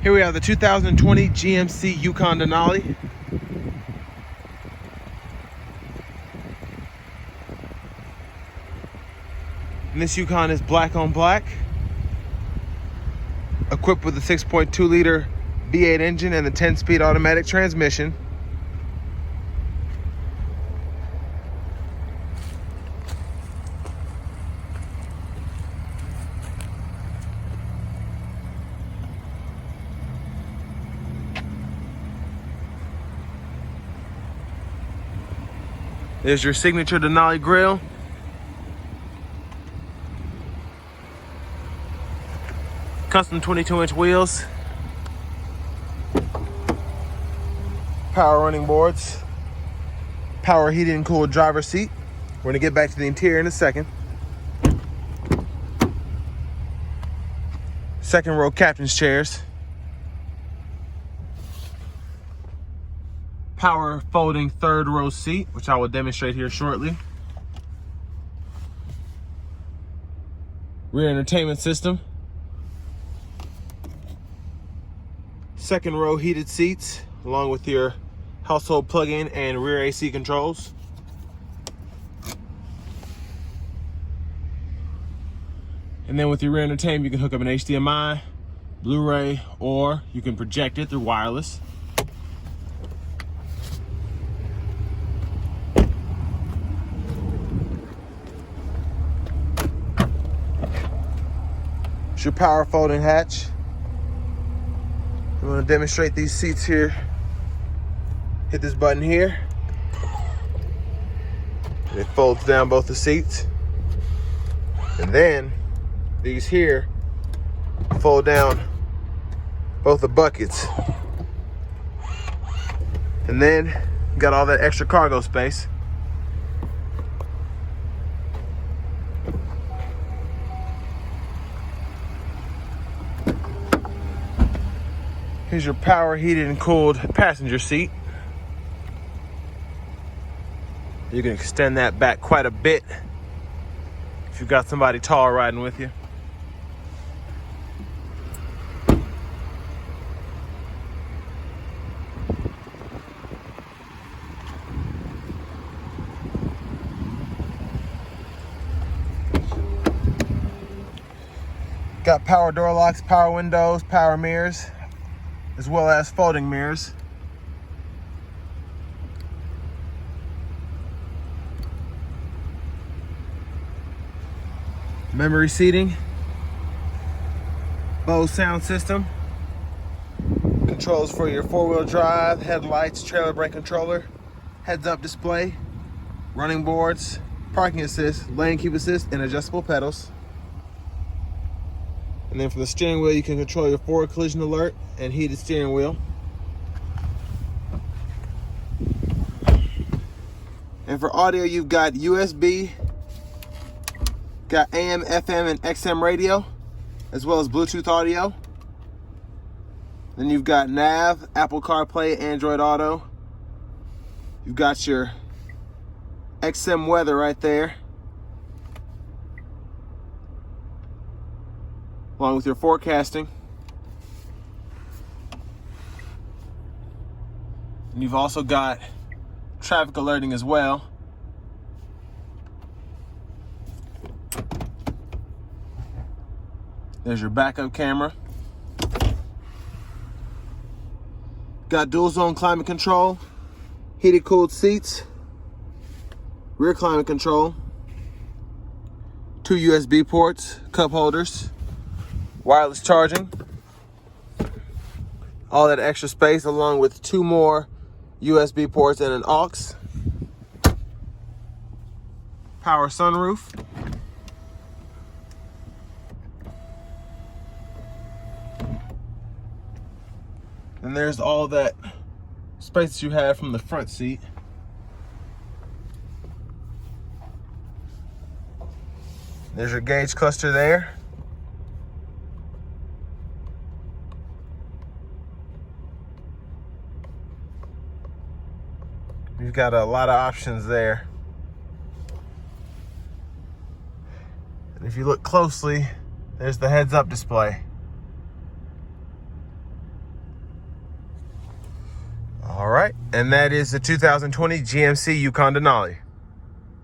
Here we have the 2020 GMC Yukon Denali. And this Yukon is black on black, equipped with a 6.2 liter V8 engine and the 10-speed automatic transmission. There's your signature Denali grille. Custom 22-inch wheels. Power running boards. Power heated and cooled driver's seat. We're gonna get back to the interior in a second. Second row captain's chairs. Power folding third row seat, which I will demonstrate here shortly. Rear entertainment system. Second row heated seats, along with your household plug-in and rear AC controls. And then with your rear entertainment, you can hook up an HDMI, Blu-ray, or you can project it through wireless. It's your power folding hatch. I'm going to demonstrate these seats here. Hit this button here. And it folds down both the seats. And then these here fold down both the buckets. And then you got all that extra cargo space. Here's your power heated and cooled passenger seat. You can extend that back quite a bit if you've got somebody tall riding with you. Got power door locks, power windows, power mirrors, as well as folding mirrors. Memory seating, Bose sound system, controls for your four-wheel drive, headlights, trailer brake controller, heads-up display, running boards, parking assist, lane keep assist, and adjustable pedals. And then from the steering wheel, you can control your forward collision alert and heated steering wheel. And for audio, you've got USB, got AM, FM, and XM radio, as well as Bluetooth audio. Then you've got nav, Apple CarPlay, Android Auto. You've got your XM weather right there, along with your forecasting. And you've also got traffic alerting as well. There's your backup camera. Got dual zone climate control, heated cooled seats, rear climate control, 2 USB ports, cup holders, wireless charging, all that extra space, along with 2 more USB ports and an aux. Power sunroof. And there's all that space that you have from the front seat. There's your gauge cluster there. You've got a lot of options there. And if you look closely, there's the heads-up display. All right, and that is the 2020 GMC Yukon Denali.